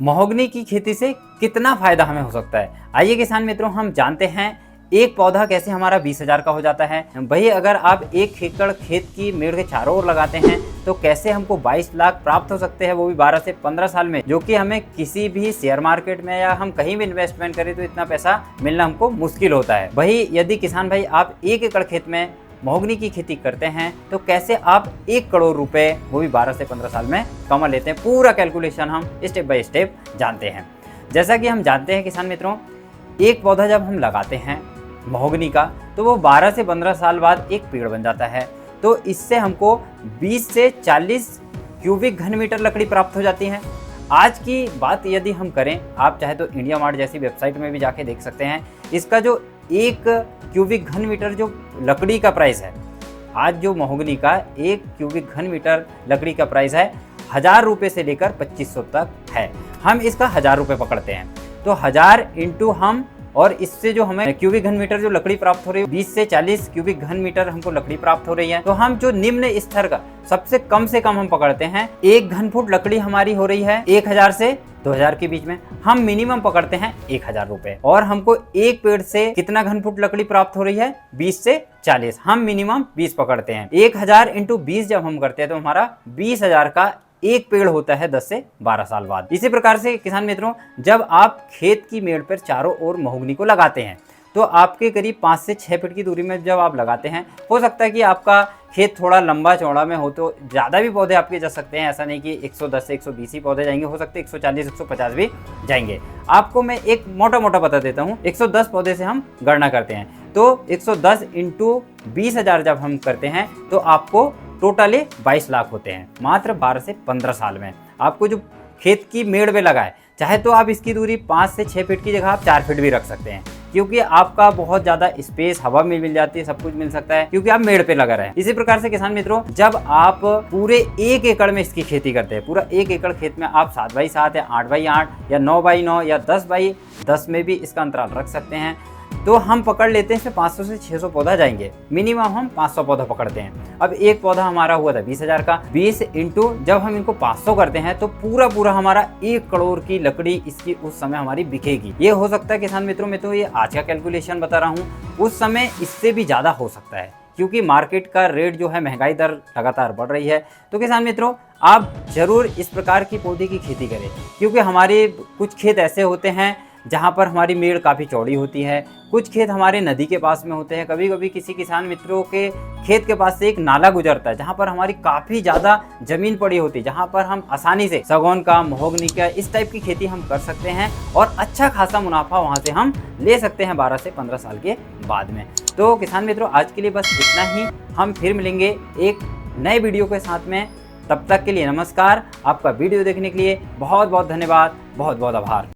Mahogany की खेती से कितना फायदा हमें हो सकता है। आइए किसान मित्रों, हम जानते हैं एक पौधा कैसे हमारा 20,000 का हो जाता है। वही अगर आप 1 एकड़ खेत की मेड़ के चारों ओर लगाते हैं तो कैसे हमको 22 लाख प्राप्त हो सकते हैं, वो भी 12 से 15 साल में, जो कि हमें किसी भी शेयर मार्केट में या हम कहीं भी इन्वेस्टमेंट करें तो इतना पैसा मिलना हमको मुश्किल होता है। वही यदि किसान भाई आप 1 एकड़ खेत में महोगनी की खेती करते हैं तो कैसे आप 1 करोड़ रुपए वो भी 12 से 15 साल में कमा लेते हैं। पूरा कैलकुलेशन हम स्टेप बाय स्टेप जानते हैं। जैसा कि हम जानते हैं किसान मित्रों, एक पौधा जब हम लगाते हैं महोगनी का तो वो 12 से 15 साल बाद एक पेड़ बन जाता है। तो इससे हमको 20 से 40 क्यूबिक घन मीटर लकड़ी प्राप्त हो जाती है। आज की बात यदि हम करें, आप चाहे तो इंडिया मार्ट जैसी वेबसाइट में भी जाके देख सकते हैं, इसका जो 1 क्यूबिक घन मीटर जो लकड़ी का प्राइस है, आज जो महोगनी का 1 क्यूबिक घन मीटर लकड़ी का प्राइस है 1000 रुपये से लेकर 2500 तक है। हम इसका 1000 रुपये पकड़ते हैं तो 1000 इंटू हम, और इससे जो हमें क्यूबिक घन मीटर जो लकड़ी प्राप्त हो रही है 20 से 40 क्यूबिक घन मीटर हमको लकड़ी प्राप्त हो रही है। तो हम जो निम्न स्तर का सबसे कम से कम हम पकड़ते हैं, 1 घन फुट लकड़ी हमारी हो रही है 1000 से 2000 के बीच में। हम मिनिमम पकड़ते हैं 1000 रुपए, और हमको एक पेड़ से कितना घन फुट लकड़ी प्राप्त हो रही है 20 से 40, हम मिनिमम 20 पकड़ते हैं। 1000 इंटू 20 जब हम करते हैं तो हमारा 20,000 का एक पेड़ होता है 10 से 12 साल बाद। इसी प्रकार से किसान मित्रों, जब आप खेत की मेड़ पर चारों ओर महोगनी को लगाते हैं तो आपके करीब 5 से 6 फीट की दूरी में जब आप लगाते हैं, हो सकता है कि आपका खेत थोड़ा लंबा चौड़ा में हो तो ज़्यादा भी पौधे आपके जा सकते हैं। ऐसा नहीं कि 110 से 120 ही पौधे जाएंगे, हो सकते हैं 140 150 भी जाएंगे। आपको मैं एक मोटा मोटा बता देता हूँ, 110 पौधे से हम गणना करते हैं तो 110 इंटू 20,000 जब हम करते हैं तो आपको टोटली 22 लाख होते हैं मात्र 12 से 15 साल में। आपको जो खेत की मेड़ में लगा है, चाहे तो आप इसकी दूरी 5 से 6 फीट की जगह आप 4 फीट भी रख सकते हैं, क्योंकि आपका बहुत ज़्यादा स्पेस, हवा में मिल जाती है, सब कुछ मिल सकता है, क्योंकि आप मेड़ पे लगा रहे हैं। इसी प्रकार से किसान मित्रों, जब आप पूरे 1 एकड़ में इसकी खेती करते हैं, पूरा 1 एकड़ खेत में आप 7x7 या 8x8 या 9x9 या 10x10 में भी इसका अंतराल रख सकते हैं, तो हम पकड़ लेते हैं इसमें 500 से 600 पौधा जाएंगे। मिनिमम हम 500 पौधा पकड़ते हैं। अब एक पौधा हमारा हुआ था 20,000 का, 20 इंटू जब हम इनको 500 करते हैं तो पूरा हमारा 1 करोड़ की लकड़ी इसकी उस समय हमारी बिकेगी। ये हो सकता है किसान मित्रों, में तो ये आज का कैलकुलेशन बता रहा हूँ, उस समय इससे भी ज़्यादा हो सकता है, क्योंकि मार्केट का रेट जो है, महंगाई दर लगातार बढ़ रही है। तो किसान मित्रों, आप जरूर इस प्रकार की पौधे की खेती करें, क्योंकि हमारे कुछ खेत ऐसे होते हैं जहाँ पर हमारी मेड़ काफ़ी चौड़ी होती है, कुछ खेत हमारे नदी के पास में होते हैं, कभी कभी किसी किसान मित्रों के खेत के पास से एक नाला गुजरता है जहाँ पर हमारी काफ़ी ज़्यादा ज़मीन पड़ी होती है, जहाँ पर हम आसानी से सागौन का, महोगनी का, इस टाइप की खेती हम कर सकते हैं और अच्छा खासा मुनाफा वहाँ से हम ले सकते हैं 12 से 15 साल के बाद में। तो किसान मित्रों, आज के लिए बस इतना ही। हम फिर मिलेंगे एक नए वीडियो के साथ में। तब तक के लिए नमस्कार। आपका वीडियो देखने के लिए बहुत बहुत धन्यवाद, बहुत बहुत आभार।